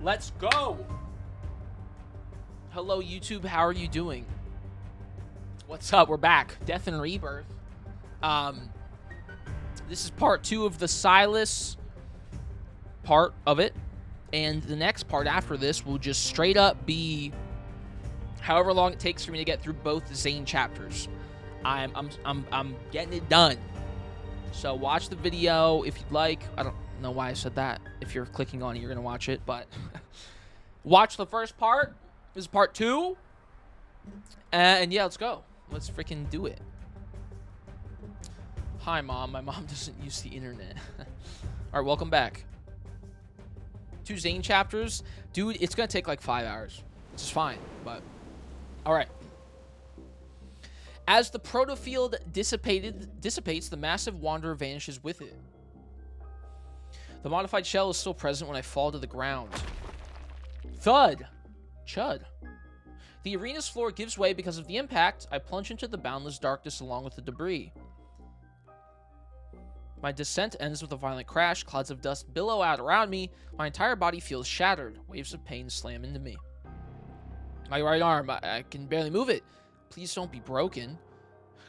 Let's go. Hello, YouTube. How are you doing? What's up? We're back. Death and Rebirth. This is part 2 of the Sylus part of it. And the next part after this will just straight up be however long it takes for me to get through both the Zane chapters. I'm getting it done. So watch the video if you'd like. I don't know why I said that. If you're clicking on it, you're gonna watch it, but watch the first part. This is part 2. And yeah, let's go. Let's freaking do it. Hi, Mom. My mom doesn't use the internet. All right, welcome back. 2 Zane chapters. Dude, it's gonna take like 5 hours. Which is fine, but all right. As the protofield dissipates, the massive wanderer vanishes with it. The modified shell is still present when I fall to the ground. Thud! Chud. The arena's floor gives way because of the impact. I plunge into the boundless darkness along with the debris. My descent ends with a violent crash. Clouds of dust billow out around me. My entire body feels shattered. Waves of pain slam into me. My right arm, I can barely move it. Please don't be broken.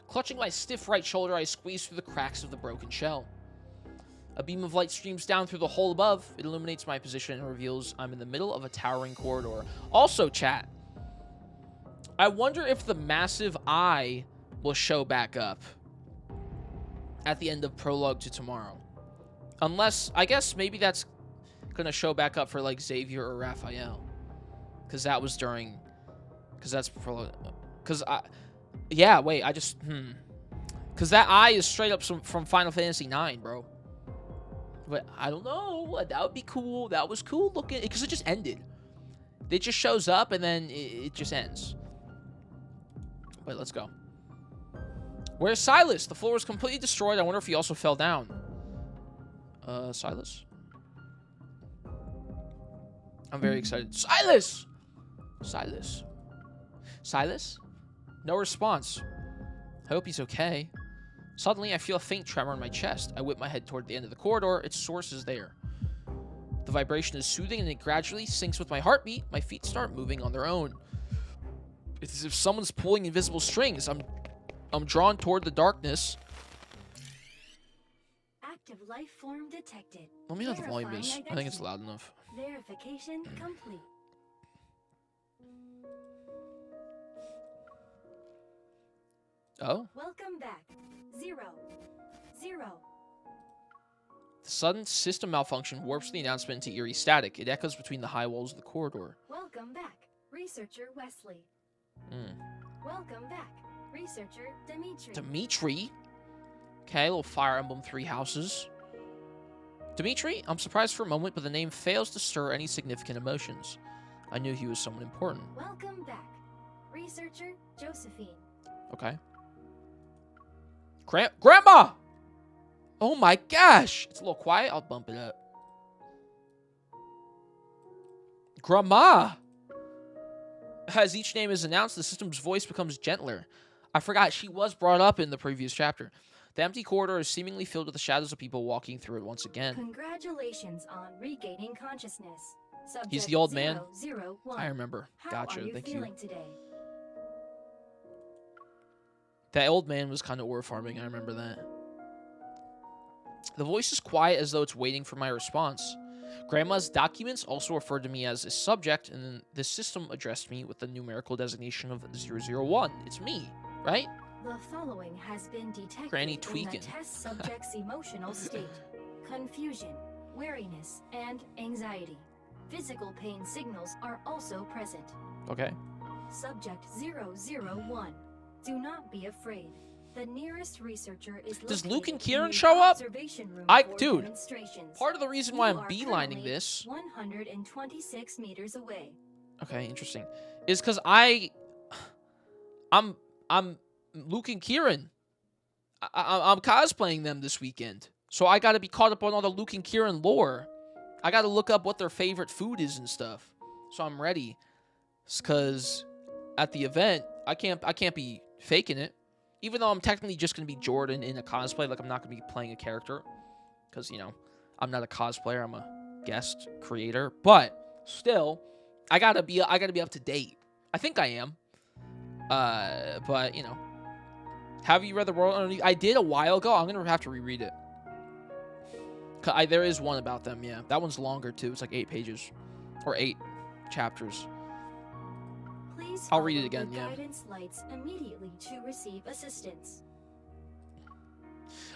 Clutching my stiff right shoulder, I squeeze through the cracks of the broken shell. A beam of light streams down through the hole above. It illuminates my position and reveals I'm in the middle of a towering corridor. Also, chat, I wonder if the massive eye will show back up at the end of Prologue to Tomorrow. Unless, I guess maybe that's going to show back up for, like, Xavier or Raphael. Because that was during... Because that's Prologue... Because yeah, wait, I just... Because that eye is straight up from Final Fantasy IX, bro. But I don't know. That would be cool. That was cool looking. Because it just ended. It just shows up and then it just ends. Wait, let's go. Where's Sylus? The floor was completely destroyed. I wonder if he also fell down. Sylus? I'm very excited. Sylus! Sylus. Sylus? No response. I hope he's okay. Suddenly, I feel a faint tremor in my chest. I whip my head toward the end of the corridor. Its source is there. The vibration is soothing and it gradually syncs with my heartbeat. My feet start moving on their own. It's as if someone's pulling invisible strings. I'm drawn toward the darkness. Active life form detected. Let me know what the volume is. I think it's loud enough. Verification complete. Oh? Welcome back. 0. The sudden system malfunction warps the announcement into eerie static. It echoes between the high walls of the corridor. Welcome back, Researcher Wesley. Welcome back, Researcher Dimitri. Dimitri? Okay, little Fire Emblem 3 houses. Dimitri? I'm surprised for a moment, but the name fails to stir any significant emotions. I knew he was someone important. Welcome back, Researcher Josephine. Okay. Grandma! Oh my gosh! It's a little quiet. I'll bump it up. Grandma! As each name is announced, the system's voice becomes gentler. I forgot she was brought up in the previous chapter. The empty corridor is seemingly filled with the shadows of people walking through it once again. Congratulations on regaining consciousness. Subject He's the old man. 001. I remember. Gotcha. How are you Thank feeling you. Today? That old man was kind of ore farming. I remember that. The voice is quiet as though it's waiting for my response. Grandma's documents also referred to me as a subject, and then the system addressed me with the numerical designation of 001. It's me, right? The following has been detected Granny in tweaking. the test subject's emotional state. Confusion, weariness, and anxiety. Physical pain signals are also present. Okay. Subject 001. Do not be afraid. The nearest researcher is Does located Luke and in Kieran the show up? observation room for Dude, demonstrations. part of the reason why You I'm are beelining currently this... 126 meters away. Okay, interesting. Is because I'm Luke and Kieran. I'm cosplaying them this weekend. So I gotta be caught up on all the Luke and Kieran lore. I gotta look up what their favorite food is and stuff. So I'm ready. Because at the event, I can't be faking it. Even though I'm technically just gonna be Jordan in a cosplay, like I'm not gonna be playing a character. Because, you know, I'm not a cosplayer, I'm a guest creator. But Still, I gotta be up to date. I think I am. But you know, have you read The World Underneath? I did a while ago. I'm gonna have to reread it. There is one about them. Yeah, that one's longer too. It's like 8 pages, or 8 chapters. Please I'll read it follow again. the Yeah. guidance lights immediately to receive assistance.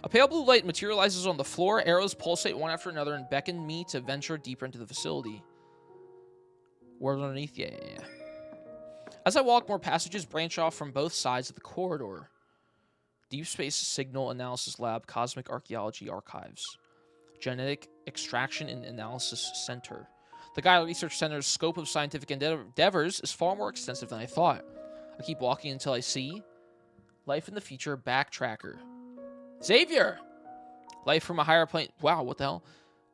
A pale blue light materializes on the floor. Arrows pulsate one after another and beckon me to venture deeper into the facility. World underneath? Yeah. As I walk, more passages branch off from both sides of the corridor. Deepspace Signal Analysis Lab, Cosmic Archaeology Archives. Genetic Extraction and Analysis Center. The Gaia Research Center's scope of scientific endeavors is far more extensive than I thought. I keep walking until I see Life in the Future Backtracker. Xavier! Life from a higher plane. Wow, what the hell?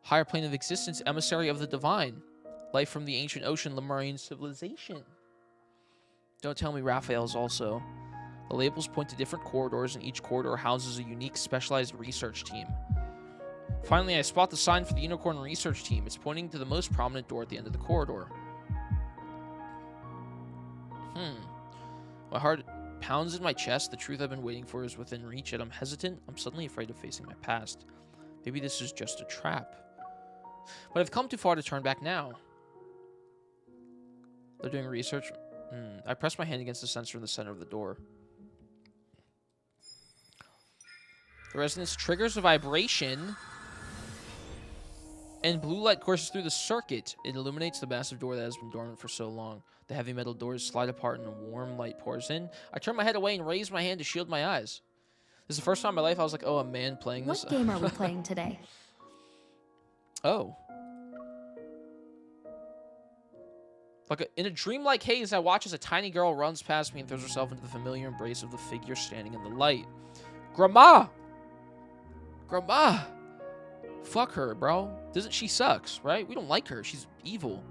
Higher plane of existence, emissary of the divine. Life from the ancient ocean, Lemurian civilization. Don't tell me Raphael's also. The labels point to different corridors, and each corridor houses a unique specialized research team. Finally, I spot the sign for the Unicorn Research Team. It's pointing to the most prominent door at the end of the corridor. My heart pounds in my chest. The truth I've been waiting for is within reach, yet I'm hesitant. I'm suddenly afraid of facing my past. Maybe this is just a trap. But I've come too far to turn back now. They're doing research. I press my hand against the sensor in the center of the door. The resonance triggers a vibration, and blue light courses through the circuit. It illuminates the massive door that has been dormant for so long. The heavy metal doors slide apart and a warm light pours in. I turn my head away and raise my hand to shield my eyes. This is the first time in my life I was like, oh, a man playing this. What game are we playing today? Oh. In a dreamlike haze, I watch as a tiny girl runs past me and throws herself into the familiar embrace of the figure standing in the light. Grandma! Grandma! Fuck her, bro. She sucks, right? We don't like her. She's evil.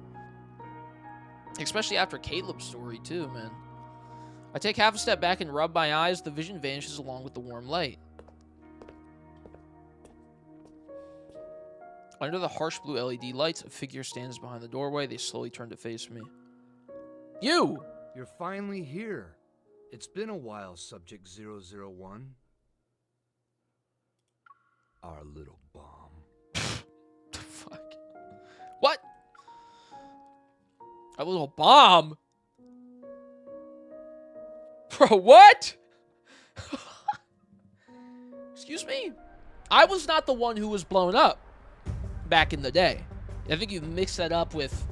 Especially after Caleb's story, too, man. I take half a step back and rub my eyes. The vision vanishes along with the warm light. Under the harsh blue LED lights, a figure stands behind the doorway. They slowly turn to face me. You! You're finally here. It's been a while, Subject 001. Our little bomb. The fuck? What? A little bomb? Bro, what? Excuse me? I was not the one who was blown up back in the day. I think you mixed that up with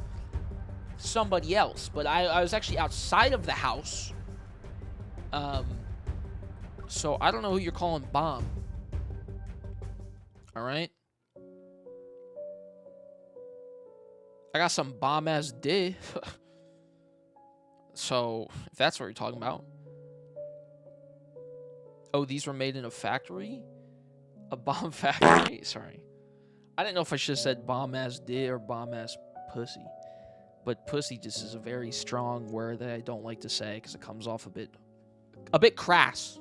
somebody else, but I was actually outside of the house. So I don't know who you're calling bomb. All right? I got some bomb-ass dick. So, if that's what you're talking about. Oh, these were made in a factory? A bomb factory? Sorry. I didn't know if I should have said bomb-ass dick or bomb-ass pussy. But pussy just is a very strong word that I don't like to say because it comes off a bit crass.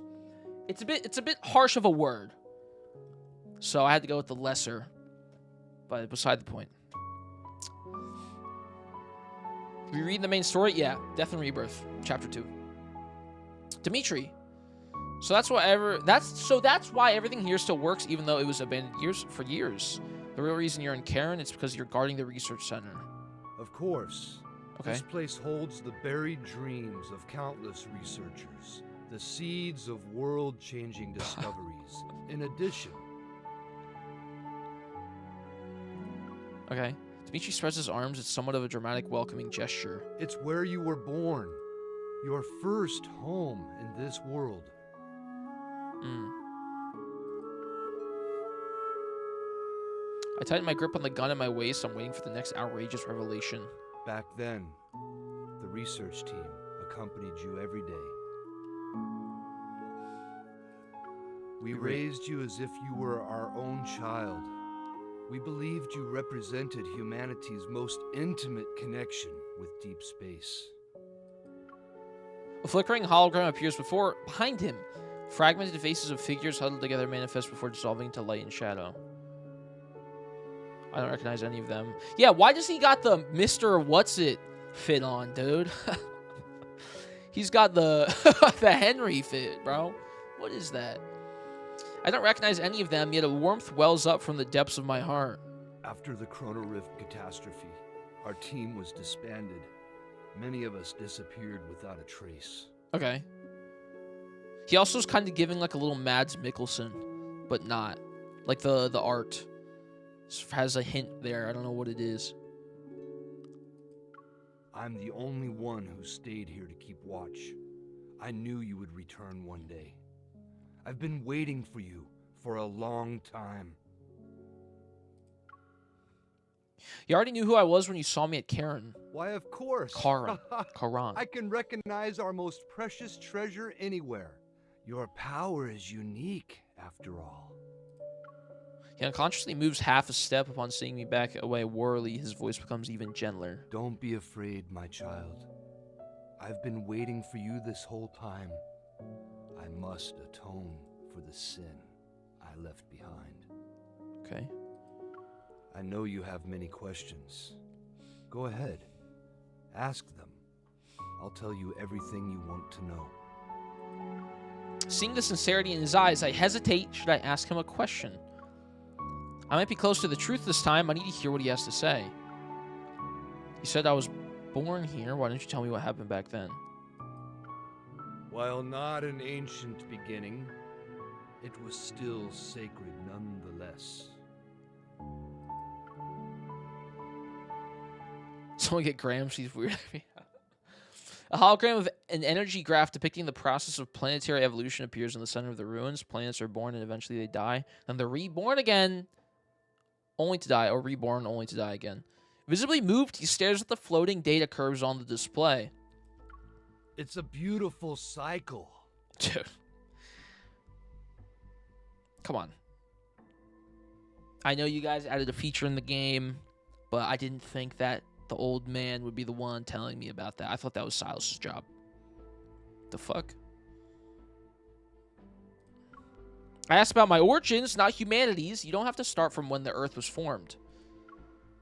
It's a bit harsh of a word. So I had to go with the lesser. But beside the point. We read the main story? Yeah, Death and Rebirth, chapter 2. Dimitri. So that's why everything here still works, even though it was abandoned for years. The real reason you're in Karen is because you're guarding the research center. Of course. Okay. This place holds the buried dreams of countless researchers, the seeds of world-changing discoveries. In addition... Okay. Dimitri spreads his arms. It's somewhat of a dramatic, welcoming gesture. It's where you were born. Your first home in this world. I tighten my grip on the gun at my waist. I'm waiting for the next outrageous revelation. Back then, the research team accompanied you every day. We raised you as if you were our own child. We believed you represented humanity's most intimate connection with deep space. A flickering hologram appears behind him. Fragmented faces of figures huddled together manifest before dissolving into light and shadow. I don't recognize any of them. Yeah, why does he got the Mr. What's-It fit on, dude? He's got the the Henry fit, bro. What is that? I don't recognize any of them, yet a warmth wells up from the depths of my heart. After the Chrono Rift catastrophe, our team was disbanded. Many of us disappeared without a trace. Okay. He also is kind of giving like a little Mads Mikkelsen, but not. Like the art has a hint there. I don't know what it is. I'm the only one who stayed here to keep watch. I knew you would return one day. I've been waiting for you for a long time. You already knew who I was when you saw me at Karen. Why, of course. Karan. I can recognize our most precious treasure anywhere. Your power is unique, after all. He unconsciously moves half a step upon seeing me back away warily. His voice becomes even gentler. Don't be afraid, my child. I've been waiting for you this whole time. I must atone for the sin I left behind. Okay. I know you have many questions. Go ahead. Ask them. I'll tell you everything you want to know. Seeing the sincerity in his eyes, I hesitate. Should I ask him a question? I might be close to the truth this time. I need to hear what he has to say. He said I was born here. Why don't you tell me what happened back then? While not an ancient beginning, it was still sacred nonetheless. Someone get Gramsci's weird. A hologram of an energy graph depicting the process of planetary evolution appears in the center of the ruins. Planets are born and eventually they die. Then they're reborn again, only to die, or reborn only to die again. Visibly moved, he stares at the floating data curves on the display. It's a beautiful cycle. Dude. Come on. I know you guys added a feature in the game, but I didn't think that the old man would be the one telling me about that. I thought that was Sylus' job. The fuck? I asked about my origins, not humanity's. You don't have to start from when the Earth was formed.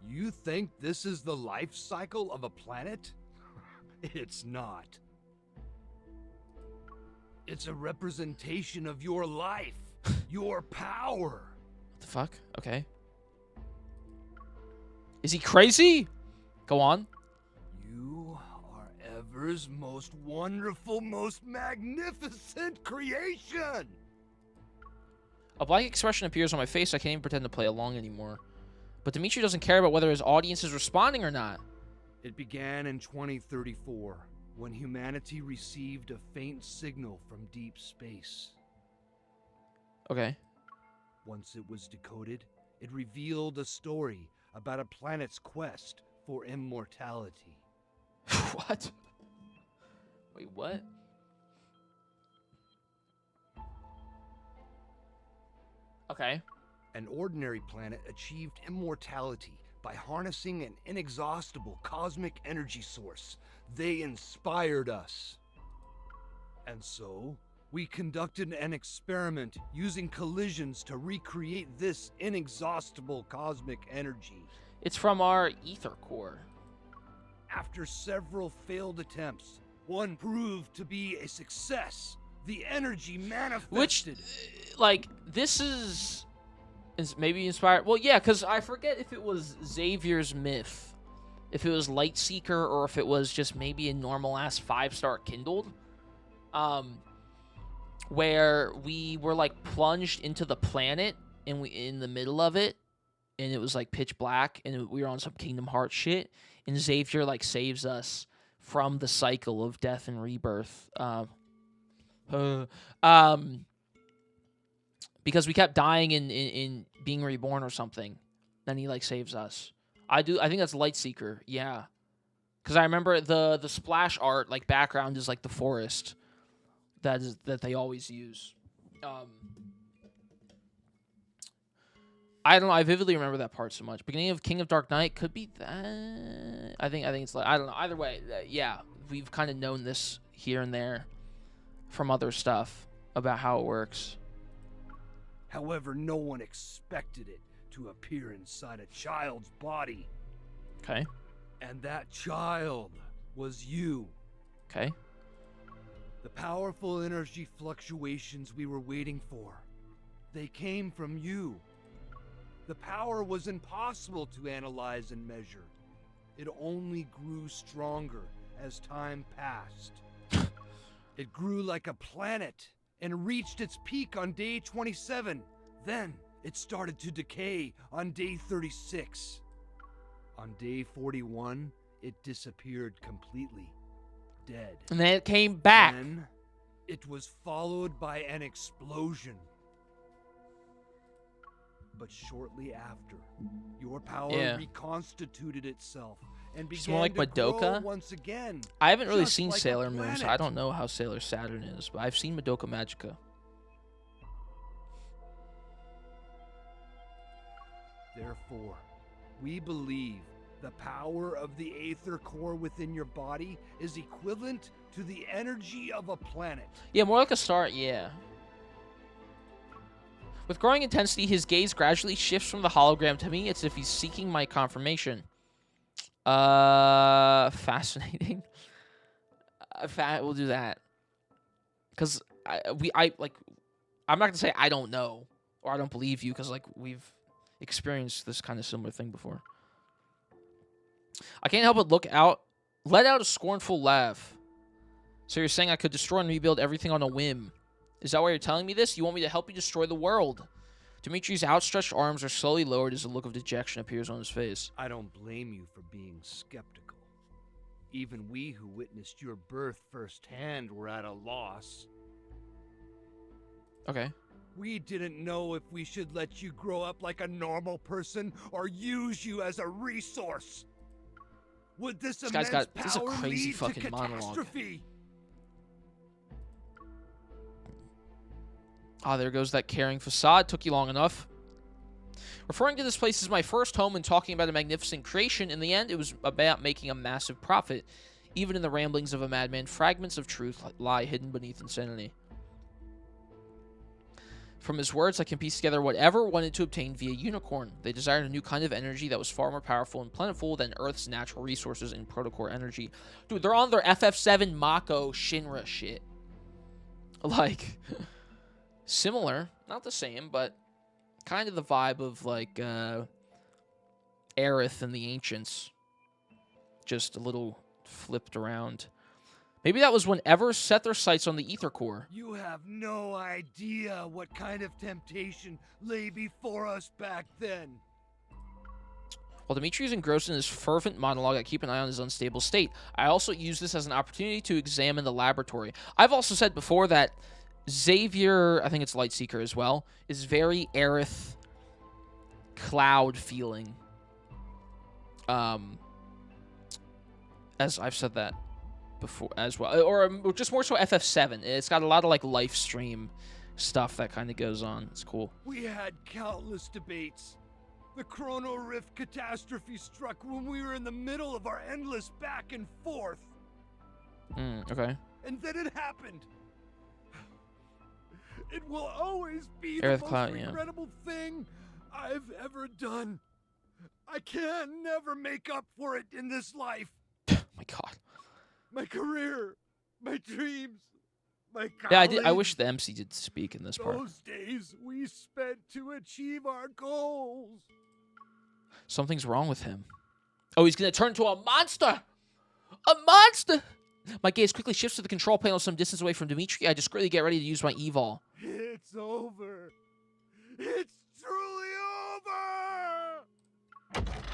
You think this is the life cycle of a planet? It's not. It's a representation of your life, your power. What the fuck? Okay. Is he crazy? Go on. You are Ever's most wonderful, most magnificent creation. A blank expression appears on my face. I can't even pretend to play along anymore. But Dimitri doesn't care about whether his audience is responding or not. It began in 2034, when humanity received a faint signal from deep space. Okay. Once it was decoded, it revealed a story about a planet's quest for immortality. What? Wait, what? Okay. An ordinary planet achieved immortality by harnessing an inexhaustible cosmic energy source. They inspired us. And so, we conducted an experiment using collisions to recreate this inexhaustible cosmic energy. It's from our ether core. After several failed attempts, one proved to be a success. The energy manifested. Which, like, this is maybe inspired. Well, yeah, because I forget if it was Xavier's myth, if it was Lightseeker, or if it was just maybe a normal-ass 5-star kindled. Where we were, like, plunged into the planet, and we in the middle of it, and it was, like, pitch black, and we were on some Kingdom Hearts shit, and Xavier, like, saves us from the cycle of death and rebirth. Because we kept dying in being reborn or something. Then he, like, saves us. I think that's Lightseeker, yeah. Because I remember the splash art, like, background is, like, the forest that they always use. I don't know. I vividly remember that part so much. Beginning of King of Dark Knight could be that. I think it's like, I don't know. Either way, yeah, we've kind of known this here and there from other stuff about how it works. However, no one expected it. to appear inside a child's body. Okay. And that child was you. Okay. The powerful energy fluctuations we were waiting for, they came from you. The power was impossible to analyze and measure. It only grew stronger as time passed. It grew like a planet and reached its peak on day 27. Then it started to decay on day 36. On day 41, it disappeared completely. Dead. And then it came back. Then it was followed by an explosion. But shortly after, your power reconstituted itself and She's began more like to grow Madoka. once again. I haven't really just seen like a Sailor Moon, so I planet. don't know how Sailor Saturn is, but I've seen Madoka Magica. Therefore, we believe the power of the Aether core within your body is equivalent to the energy of a planet. Yeah, more like a star, yeah. With growing intensity, his gaze gradually shifts from the hologram to me. It's as if he's seeking my confirmation. Fascinating. We'll do that. Because I'm not going to say I don't know or I don't believe you because, like, we've experienced this kind of similar thing before. I can't help but let out a scornful laugh. So you're saying I could destroy and rebuild everything on a whim. Is that why you're telling me this? You want me to help you destroy the world? Dimitri's outstretched arms are slowly lowered as a look of dejection appears on his face. I don't blame you for being skeptical. Even we who witnessed your birth firsthand were at a loss. Okay. We didn't know if we should let you grow up like a normal person or use you as a resource. Would this This guy's immense got this is a power crazy lead fucking to monologue. catastrophe? Ah, there goes that caring facade. Took you long enough. Referring to this place as my first home and talking about a magnificent creation, in the end, it was about making a massive profit. Even in the ramblings of a madman, fragments of truth lie hidden beneath insanity. From his words, I can piece together whatever wanted to obtain via unicorn. They desired a new kind of energy that was far more powerful and plentiful than Earth's natural resources in protocore energy. Dude, they're on their FF7 Mako Shinra shit. Like, similar, not the same, but kind of the vibe of, like, Aerith and the Ancients. Just a little flipped around. Maybe that was whenever set their sights on the Aether Core. You have no idea what kind of temptation lay before us back then. While Dimitri is engrossed in his fervent monologue, I keep an eye on his unstable state. I also use this as an opportunity to examine the laboratory. I've also said before that Xavier, I think it's Lightseeker as well, is very Aerith Cloud feeling. As I've said that before as well, or just more so FF7. It's got a lot of like life stream stuff that kind of goes on. It's cool. We had countless debates. The Chrono Rift catastrophe struck when we were in the middle of our endless back and forth. Okay. And then it happened. It will always be Aerith the most Cloud, yeah. regrettable thing I've ever done. I can never make up for it in this life. My God. My career, my dreams, my college. Yeah, I wish the MC did speak in this part. Those days we spent to achieve our goals. Something's wrong with him. Oh, he's gonna turn into a monster! A monster! My gaze quickly shifts to the control panel some distance away from Dimitri. I discreetly get ready to use my Evol. It's over. It's truly over!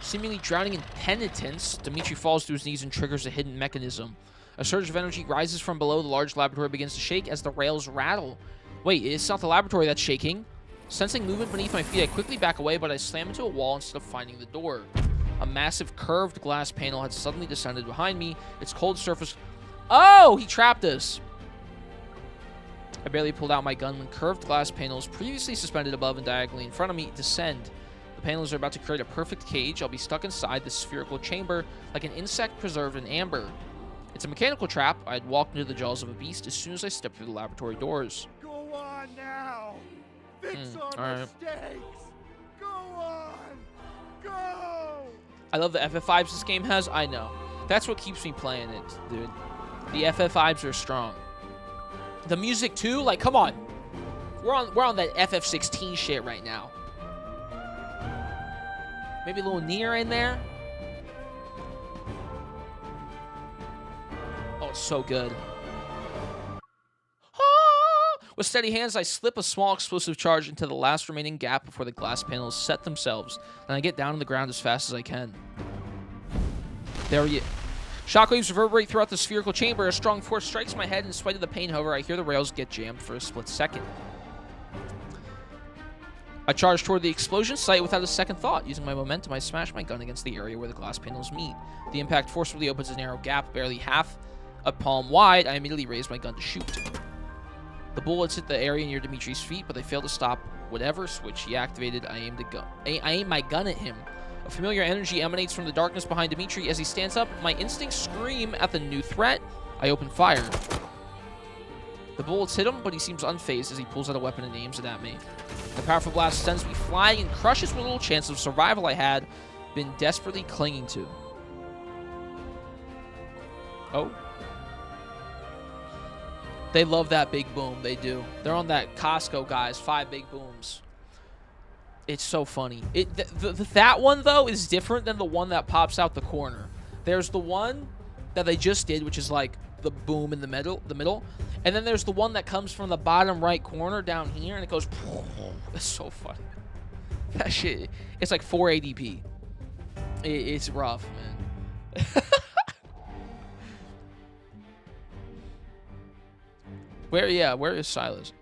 Seemingly drowning in penitence, Dimitri falls to his knees and triggers a hidden mechanism. A surge of energy rises from below. The large laboratory begins to shake as the rails rattle. Wait, it's not the laboratory that's shaking. Sensing movement beneath my feet, I quickly back away, but I slam into a wall instead of finding the door. A massive curved glass panel had suddenly descended behind me. Its cold surface... Oh! He trapped us! I barely pulled out my gun when curved glass panels, previously suspended above and diagonally in front of me, descend. The panels are about to create a perfect cage. I'll be stuck inside this spherical chamber like an insect preserved in amber. It's a mechanical trap. I had walked into the jaws of a beast as soon as I stepped through the laboratory doors. Go on now! Fix our all right. mistakes! Go on! I love the FF vibes this game has. I know. That's what keeps me playing it, dude. The FF vibes are strong. The music too, like, come on. We're on that FF16 shit right now. Maybe a little Nier in there. Oh, it's so good. With steady hands, I slip a small explosive charge into the last remaining gap before the glass panels set themselves, and I get down on the ground as fast as I can. There we go. Shockwaves reverberate throughout the spherical chamber. A strong force strikes my head. In spite of the pain, however, I hear the rails get jammed for a split second. I charge toward the explosion site without a second thought. Using my momentum, I smash my gun against the area where the glass panels meet. The impact forcibly opens a narrow gap, barely half a palm wide. I immediately raise my gun to shoot. The bullets hit the area near Dimitri's feet, but they fail to stop whatever switch he activated. I aim my gun at him. A familiar energy emanates from the darkness behind Dimitri. As he stands up, my instincts scream at the new threat. I open fire. The bullets hit him, but he seems unfazed as he pulls out a weapon and aims it at me. The powerful blast sends me flying and crushes what little chance of survival I had been desperately clinging to. Oh. They love that big boom. They do. They're on that Costco, guys. 5 big booms. It's so funny. That one, though, is different than the one that pops out the corner. There's the one that they just did, which is like the boom in the middle. And then there's the one that comes from the bottom right corner down here, and it goes... It's so funny. That shit, it's like 4 ADP. It's rough, man. Where is Sylus?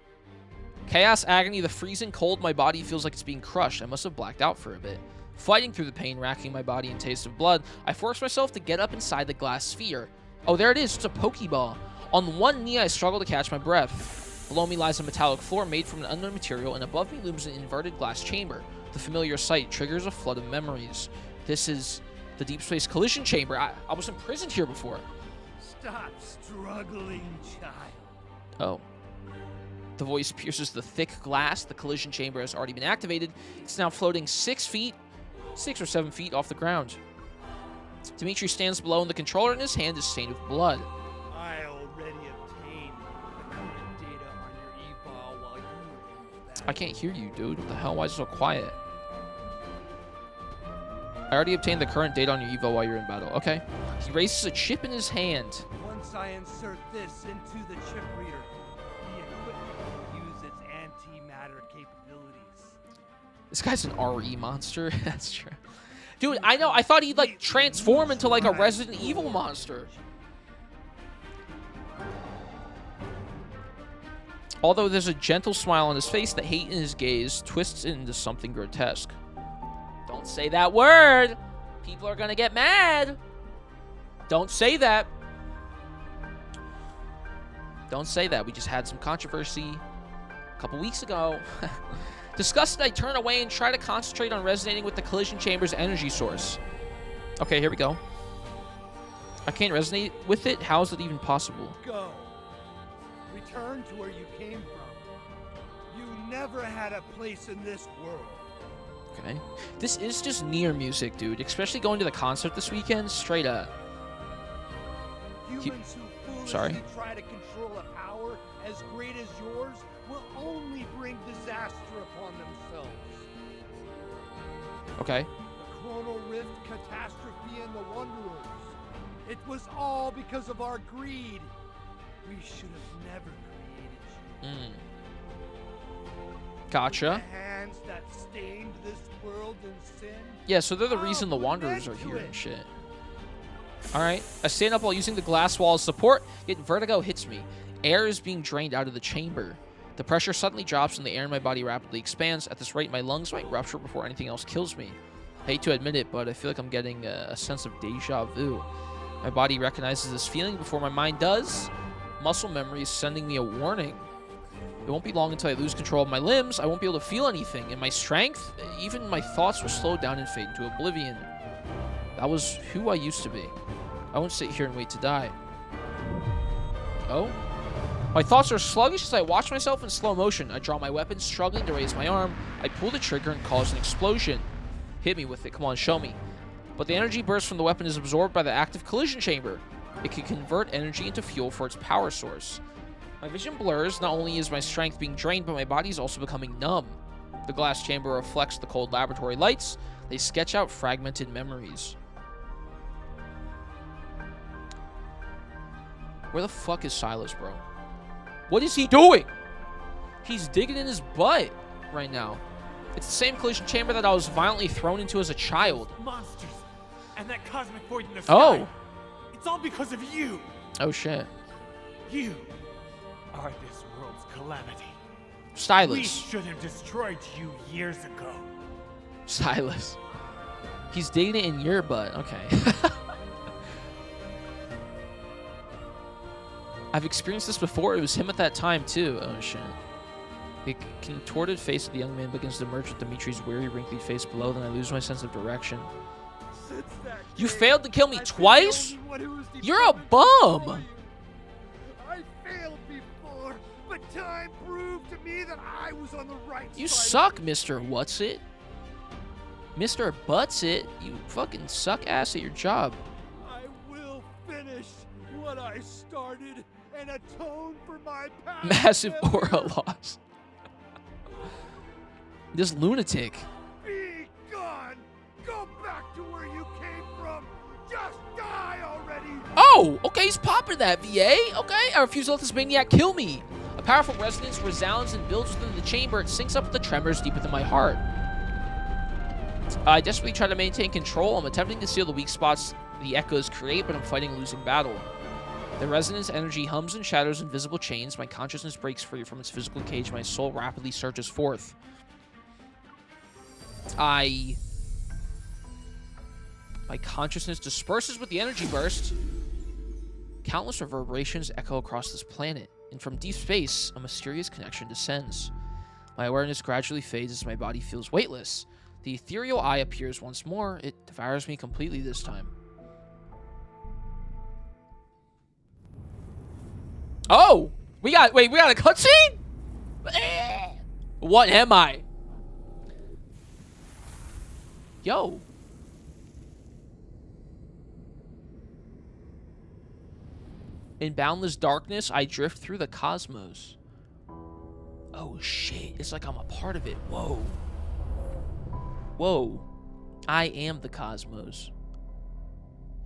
Chaos, agony, the freezing cold. My body feels like it's being crushed. I must have blacked out for a bit. Fighting through the pain, racking my body in taste of blood, I force myself to get up inside the glass sphere. Oh, there it is. It's a Pokeball. On one knee, I struggle to catch my breath. Below me lies a metallic floor made from an unknown material, and above me looms an inverted glass chamber. The familiar sight triggers a flood of memories. This is the Deepspace collision chamber. I was imprisoned here before. Stop struggling, child. Oh. The voice pierces the thick glass. The collision chamber has already been activated. It's now floating 6 or 7 feet off the ground. Dimitri stands below, and the controller in his hand is stained with blood. I already obtained the current data on your eval while you were in battle. I can't hear you, dude. What the hell? Why is it so quiet? I already obtained the current data on your eval while you're in battle. Okay. He raises a chip in his hand. Once I insert this into the chip reader, the equipment will use its antimatter capabilities. This guy's an RE monster. That's true. Dude, I know. I thought he'd, like, transform into, like, a Resident Evil monster. Although there's a gentle smile on his face, the hate in his gaze twists into something grotesque. Don't say that word. People are gonna get mad. Don't say that. Don't say that. We just had some controversy a couple weeks ago. Disgusted, I turn away and try to concentrate on resonating with the collision chamber's energy source. Okay, here we go. I can't resonate with it. How is it even possible? Go. Return to where you came from. You never had a place in this world. Okay. This is just Nier music, dude. Especially going to the concert this weekend. Straight up. Humans who foolishly try to control a power as great as yours will only bring disaster upon themselves. Okay. The Chronal Rift catastrophe and the Wanderers. It was all because of our greed. We should have never created you. Gotcha. The hands that stained this world in sin. Yeah, so they're the reason the Wanderers are here and shit. Alright. I stand up while using the glass wall as support, yet vertigo hits me. Air is being drained out of the chamber. The pressure suddenly drops and the air in my body rapidly expands. At this rate, my lungs might rupture before anything else kills me. I hate to admit it, but I feel like I'm getting a sense of deja vu. My body recognizes this feeling before my mind does. Muscle memory is sending me a warning. It won't be long until I lose control of my limbs. I won't be able to feel anything. And my strength, even my thoughts will slow down and fade into oblivion. That was who I used to be. I won't sit here and wait to die. Oh? My thoughts are sluggish as I watch myself in slow motion. I draw my weapon, struggling to raise my arm. I pull the trigger and cause an explosion. Hit me with it. Come on, show me. but the energy burst from the weapon is absorbed by the active collision chamber. It can convert energy into fuel for its power source. My vision blurs. Not only is my strength being drained, but my body is also becoming numb. The glass chamber reflects the cold laboratory lights. They sketch out fragmented memories. Where the fuck is Sylus, bro? What is he doing? He's digging in his butt right now. It's the same collision chamber that I was violently thrown into as a child. Monsters and that cosmic void in the sky. It's all because of you. Oh shit. You are this world's calamity. Sylus. We should have destroyed you years ago. Sylus. He's digging it in your butt. Okay. I've experienced this before. It was him at that time too. Oh shit. The contorted face of the young man begins to merge with Dimitri's weary, wrinkly face below. Then I lose my sense of direction. You failed to kill me twice? You're a bum! I failed before, but time proved to me that I was on the right side. You suck, Mr. What's-It. Mr. Butts-It. You fucking suck ass at your job. I will finish what I started and atone for my past. Massive aura loss. This lunatic. Be gone! Go back to where you came from! Just die already! Oh, okay, he's popping that, VA. Okay, I refuse to let this maniac kill me. A powerful resonance resounds and builds within the chamber. It sinks up with the tremors deep within my heart. I desperately try to maintain control. I'm attempting to seal the weak spots the echoes create, but I'm fighting a losing battle. The resonance energy hums and shatters invisible chains. My consciousness breaks free from its physical cage. My soul rapidly surges forth. My consciousness disperses with the energy burst. Countless reverberations echo across this planet, and from deep space, a mysterious connection descends. My awareness gradually fades as my body feels weightless. The ethereal eye appears once more. It devours me completely this time. Oh! We got a cutscene? What am I? Yo. In boundless darkness, I drift through the cosmos. Oh shit, it's like I'm a part of it. Whoa. Whoa. I am the cosmos.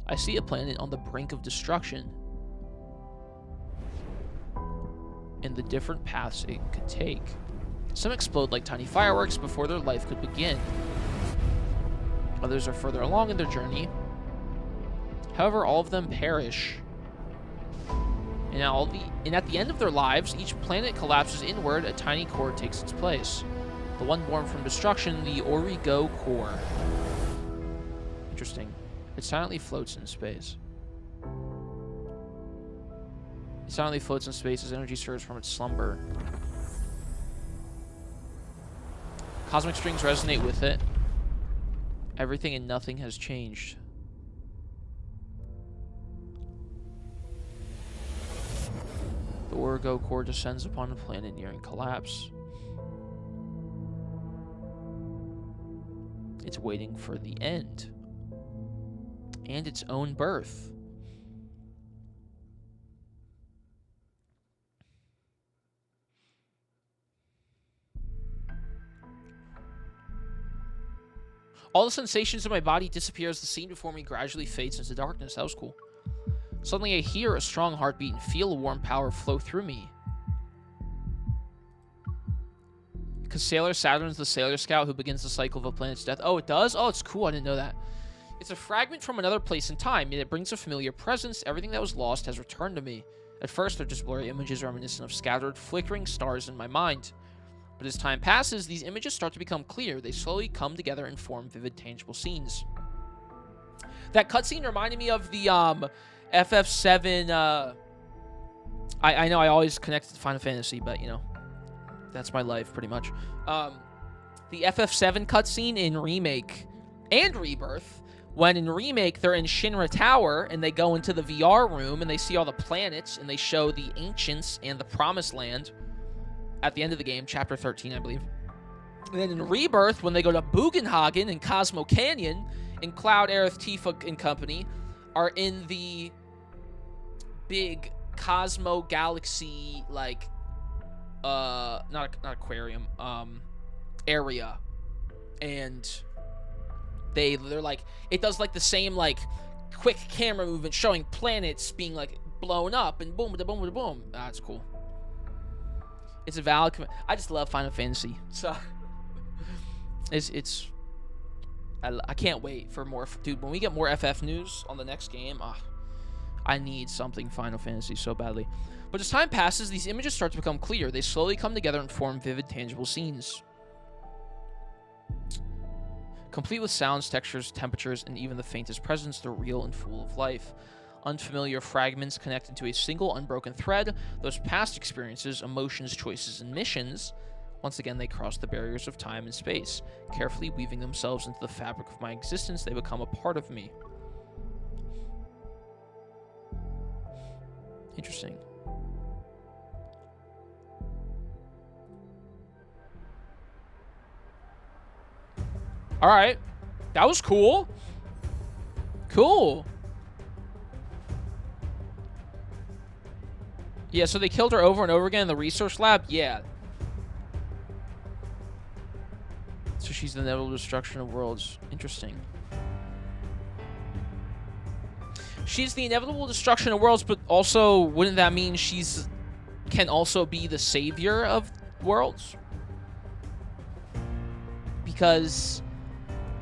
I see a planet on the brink of destruction. And the different paths it could take. Some explode like tiny fireworks before their life could begin. Others are further along in their journey. However, all of them perish. And at the end of their lives, each planet collapses inward. A tiny core takes its place. The one born from destruction, the Origo core. Interesting. It silently floats in space. It silently floats in space as energy surges from its slumber. Cosmic strings resonate with it. Everything and nothing has changed. The Origo core descends upon the planet nearing collapse. It's waiting for the end. And its own birth. All the sensations in my body disappear as the scene before me gradually fades into darkness. That was cool. Suddenly I hear a strong heartbeat and feel a warm power flow through me. Because Sailor Saturn's the Sailor Scout who begins the cycle of a planet's death. Oh, it does? Oh, it's cool. I didn't know that. It's a fragment from another place in time, yet it brings a familiar presence. Everything that was lost has returned to me. At first, they're just blurry images reminiscent of scattered, flickering stars in my mind. But as time passes, these images start to become clear. They slowly come together and form vivid, tangible scenes. That cutscene reminded me of the FF7. I know I always connect it to Final Fantasy, but you know, that's my life pretty much. The FF7 cutscene in Remake and Rebirth. When in Remake, they're in Shinra Tower, and they go into the VR room, and they see all the planets, and they show the Ancients and the Promised Land at the end of the game, Chapter 13, I believe. And then in Rebirth, when they go to Bugenhagen and Cosmo Canyon, and Cloud, Aerith, Tifa, and company are in the big Cosmo Galaxy, like, not aquarium, area. And they're like, it does like the same like quick camera movement showing planets being like blown up and boom, boom, boom, boom. That's cool. It's a valid. I just love Final Fantasy, so I can't wait for more, dude. When we get more FF news on the next game, I need something Final Fantasy so badly. But as time passes, these images start to become clear. They slowly come together and form vivid, tangible scenes, complete with sounds, textures, temperatures, and even the faintest presence. They're real and full of life. Unfamiliar fragments connect into a single unbroken thread. Those past experiences, emotions, choices, and missions, once again, they cross the barriers of time and space. Carefully weaving themselves into the fabric of my existence, they become a part of me. Interesting. All right. That was cool. Cool. Yeah, so they killed her over and over again in the research lab? Yeah. So she's the inevitable destruction of worlds. Interesting. She's the inevitable destruction of worlds, but also, wouldn't that mean she's can also be the savior of worlds? Because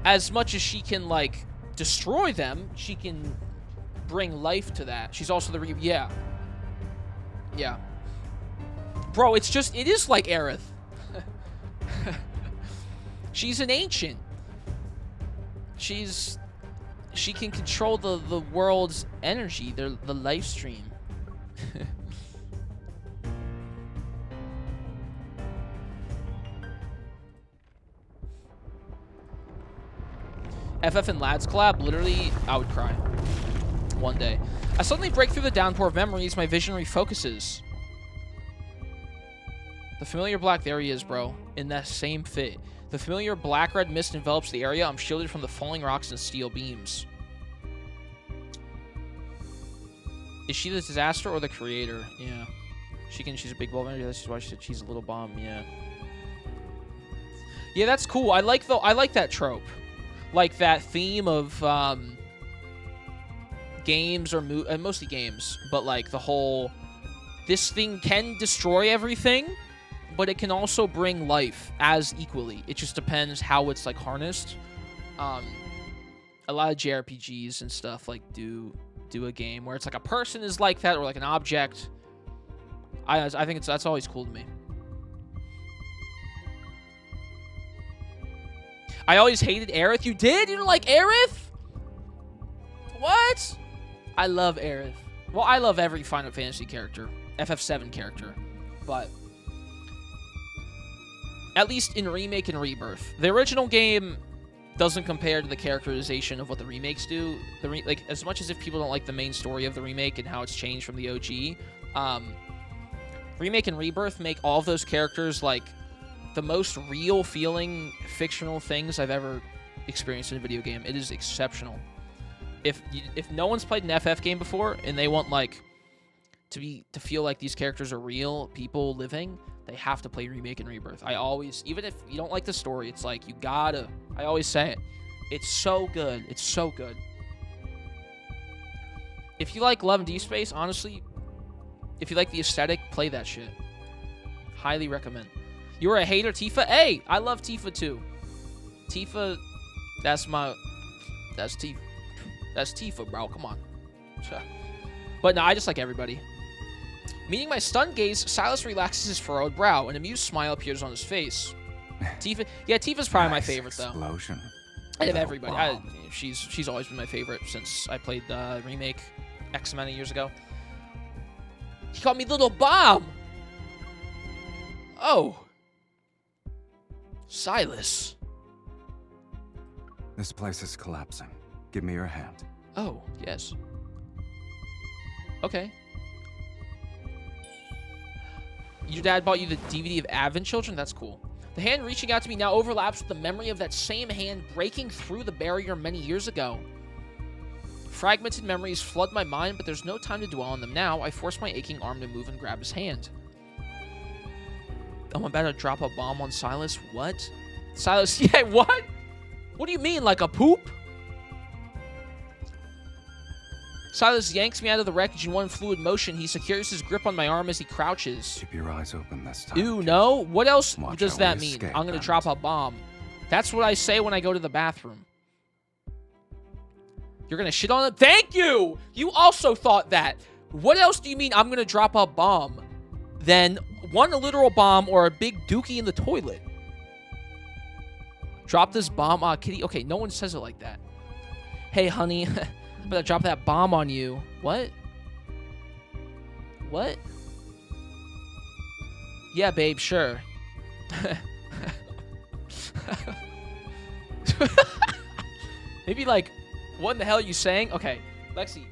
as much as she can, like, destroy them, she can bring life to that. She's also the yeah. Yeah. Bro, it is like Aerith. She's an ancient. She can control the world's energy, the life stream. FF and Lads collab, literally, I would cry. One day. I suddenly break through the downpour of memories, my vision refocuses. The familiar black, there he is, bro. In that same fit. The familiar black-red mist envelops the area. I'm shielded from the falling rocks and steel beams. Is she the disaster or the creator? Yeah. She's a big ball of energy. That's why she said she's a little bomb. Yeah. Yeah, that's cool. I like that trope. Like that theme of games or mostly games, but like the whole, this thing can destroy everything, but it can also bring life as equally. It just depends how it's like harnessed. A lot of JRPGs and stuff like do a game where it's like a person is like that, or like an object. I think that's always cool to me. I always hated Aerith. You did? You didn't like Aerith? What? I love Aerith. Well, I love every Final Fantasy character. FF7 character. But at least in Remake and Rebirth. The original game doesn't compare to the characterization of what the remakes do. Like, as much as if people don't like the main story of the remake and how it's changed from the OG, Remake and Rebirth make all of those characters like the most real feeling fictional things I've ever experienced in a video game. It is exceptional. If no one's played an FF game before and they want like to feel like these characters are real people living, they have to play Remake and Rebirth. I always, even if you don't like the story, it's like you gotta. I always say it. It's so good. It's so good. If you like Love and Deepspace, honestly, if you like the aesthetic, play that shit. Highly recommend. You were a hater, Tifa? Hey, I love Tifa too. Tifa, that's Tifa. That's Tifa, bro. Come on. But no, I just like everybody. Meeting my stunned gaze, Sylus relaxes his furrowed brow. An amused smile appears on his face. Tifa, yeah, Tifa's probably my favorite though. Explosion. I have everybody. She's always been my favorite since I played the remake X amount of years ago. He called me Little Bomb. Oh. Sylus. This place is collapsing. Give me your hand. Oh, yes. Okay. Your dad bought you the DVD of Advent Children? That's cool. The hand reaching out to me now overlaps with the memory of that same hand breaking through the barrier many years ago. Fragmented memories flood my mind, but there's no time to dwell on them now. I force my aching arm to move and grab his hand. I'm about to drop a bomb on Sylus. What? Sylus, yeah, what? What do you mean, like a poop? Sylus yanks me out of the wreckage in one fluid motion. He secures his grip on my arm as he crouches. Keep your eyes open this time. Ew, no? What else Watch does how that we mean? escape, I'm going to Emmett. drop a bomb. That's what I say when I go to the bathroom. You're going to shit on it? Thank you! You also thought that. What else do you mean I'm going to drop a bomb? Then one a literal bomb or a big dookie in the toilet. Drop this bomb on kitty. Okay, no one says it like that. Hey, honey, I'm gonna drop that bomb on you. What? What? Yeah, babe, sure. Maybe like, what in the hell are you saying? Okay, Lexi.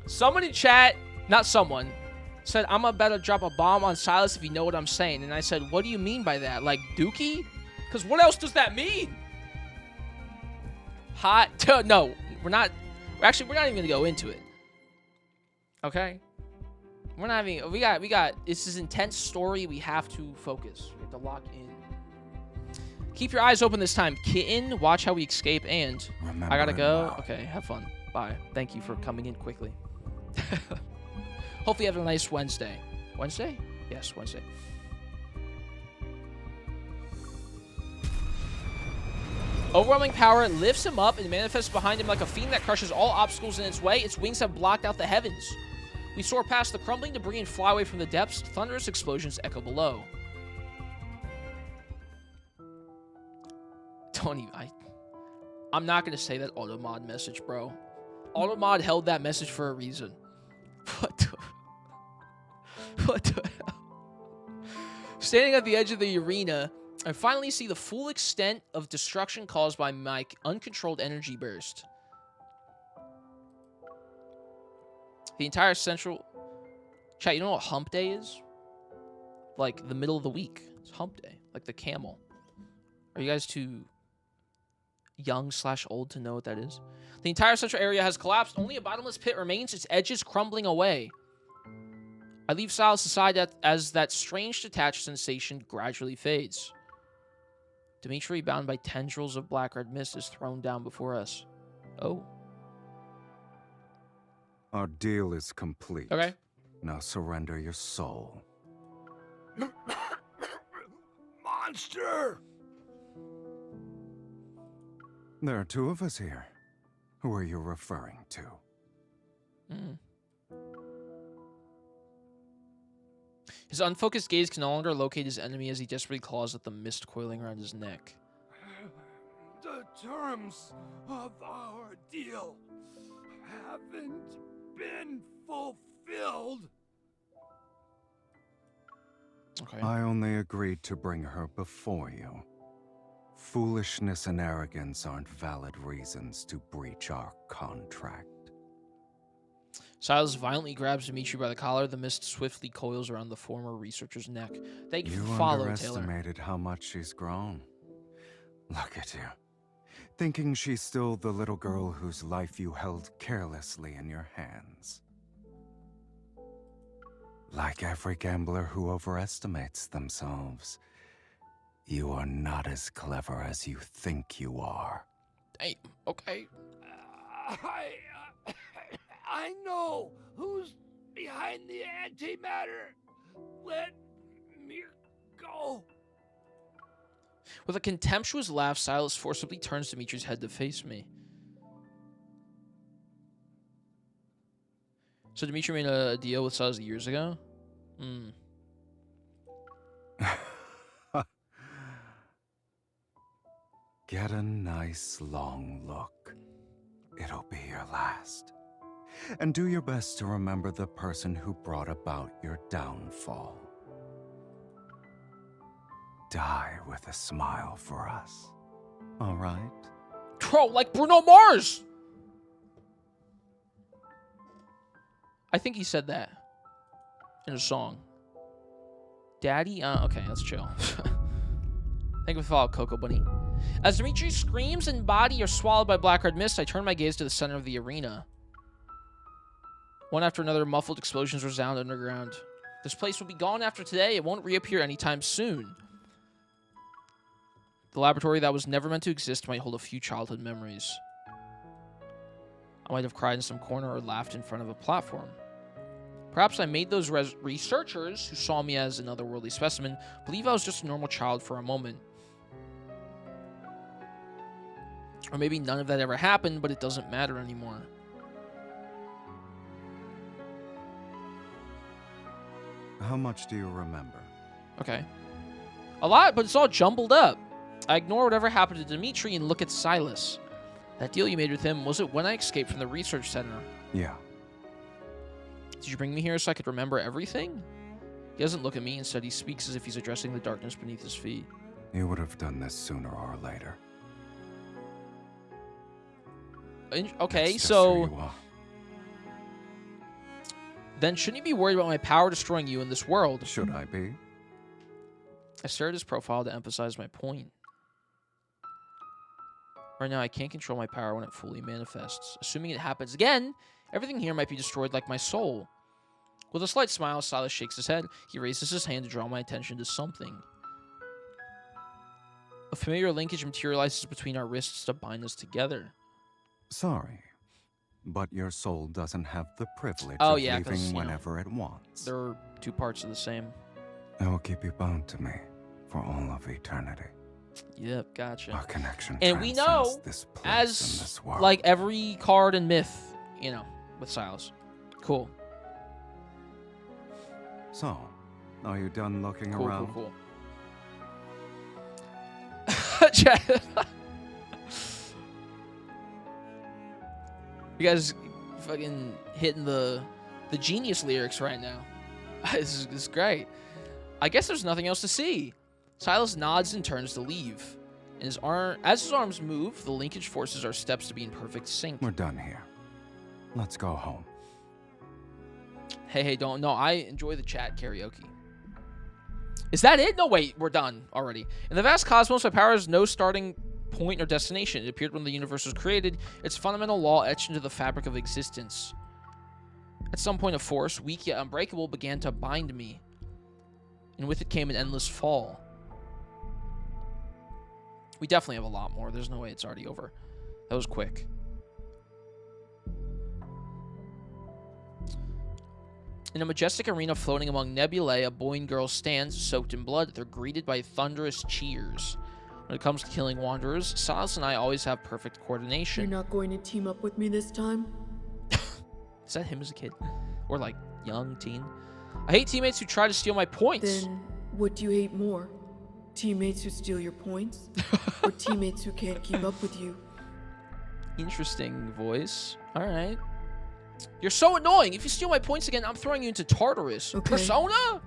Someone in chat, not someone, said, I'm about to drop a bomb on Sylus if you know what I'm saying. And I said, what do you mean by that? Like dookie? Because what else does that mean? Hot? No, we're not. Actually, we're not even going to go into it. Okay? We're not even. We got. This is intense story. We have to focus. We have to lock in. Keep your eyes open this time, kitten. Watch how we escape. And Remember I gotta it go. well. Okay, have fun. Bye. Thank you for coming in quickly. Hopefully you have a nice Wednesday. Wednesday? Yes, Wednesday. Overwhelming power lifts him up and manifests behind him like a fiend that crushes all obstacles in its way. Its wings have blocked out the heavens. We soar past the crumbling debris and fly away from the depths. Thunderous explosions echo below. Don't even... I'm not going to say that Automod message, bro. Automod held that message for a reason. What the... What the hell? Standing at the edge of the arena, I finally see the full extent of destruction caused by my uncontrolled energy burst. The entire central... Chat, you know what hump day is? Like, the middle of the week. It's hump day. Like the camel. Are you guys too young/old to know what that is? The entire central area has collapsed. Only a bottomless pit remains, its edges crumbling away. I leave Sylus aside as that strange detached sensation gradually fades. Dimitri, bound by tendrils of black-red mist, is thrown down before us. Oh. Our deal is complete. Okay. Now surrender your soul. Monster! There are two of us here. Who are you referring to? Mm. His unfocused gaze can no longer locate his enemy as he desperately claws at the mist coiling around his neck. The terms of our deal haven't been fulfilled. Okay. I only agreed to bring her before you. Foolishness and arrogance aren't valid reasons to breach our contract. Sylus violently grabs Dimitri by the collar. The mist swiftly coils around the former researcher's neck. Thank you You for follow, Taylor. underestimated how much she's grown. Look at you. Thinking she's still the little girl whose life you held carelessly in your hands. Like every gambler who overestimates themselves, you are not as clever as you think you are. Hey, okay. I know who's behind the antimatter. Let me go. With a contemptuous laugh, Sylus forcibly turns Dimitri's head to face me. So Dimitri made a deal with Sylus years ago? Hmm. Get a nice long look. It'll be your last. And do your best to remember the person who brought about your downfall. Die with a smile for us. All right? Bro, like Bruno Mars! I think he said that in a song. Daddy? Okay, let's chill. Thank you for the follow, Coco Bunny. As Dimitri screams and body are swallowed by black-red mist, I turn my gaze to the center of the arena. One after another, muffled explosions resound underground. This place will be gone after today. It won't reappear anytime soon. The laboratory that was never meant to exist might hold a few childhood memories. I might have cried in some corner or laughed in front of a platform. Perhaps I made those researchers, who saw me as an otherworldly specimen, believe I was just a normal child for a moment. Or maybe none of that ever happened, but it doesn't matter anymore. How much do you remember? Okay. A lot, but it's all jumbled up. I ignore whatever happened to Dimitri and look at Sylus. That deal you made with him, was it when I escaped from the research center? Yeah. Did you bring me here so I could remember everything? He doesn't look at me. Instead, he speaks as if he's addressing the darkness beneath his feet. You would have done this sooner or later. Okay, That's just so... who you are. Then shouldn't you be worried about my power destroying you in this world? Should I be? I stare at his profile to emphasize my point. Right now, I can't control my power when it fully manifests. Assuming it happens again, everything here might be destroyed like my soul. With a slight smile, Sylus shakes his head. He raises his hand to draw my attention to something. A familiar linkage materializes between our wrists to bind us together. Sorry, but your soul doesn't have the privilege Oh, of yeah, 'cause, leaving you know, whenever it wants. They're two parts of the same. I will keep you bound to me for all of eternity. Yep, gotcha. Our connection And we transcends know, this place and as this world. like every card and myth, you know, with Sylus. Cool. So, are you done looking Cool, around? cool, cool. You guys fucking hitting the genius lyrics right now. This is great. I guess there's nothing else to see. Sylus nods and turns to leave. And as his arms move, the linkage forces our steps to be in perfect sync. We're done here. Let's go home. Hey, don't. No, I enjoy the chat karaoke. Is that it? No, wait, we're done already. In the vast cosmos, my power has no starting point or destination. It appeared when the universe was created, its fundamental law etched into the fabric of existence. At some point, a force, weak yet unbreakable, began to bind me. And with it came an endless fall. We definitely have a lot more. There's no way it's already over. That was quick. In a majestic arena floating among nebulae, a boy and girl stands, soaked in blood. They're greeted by thunderous cheers. When it comes to killing wanderers, Sylus and I always have perfect coordination. You're not going to team up with me this time? Is that him as a kid? Or like young teen? I hate teammates who try to steal my points. Then what do you hate more? Teammates who steal your points? Or teammates who can't keep up with you? Interesting voice. Alright. You're so annoying. If you steal my points again, I'm throwing you into Tartarus. Okay. Persona?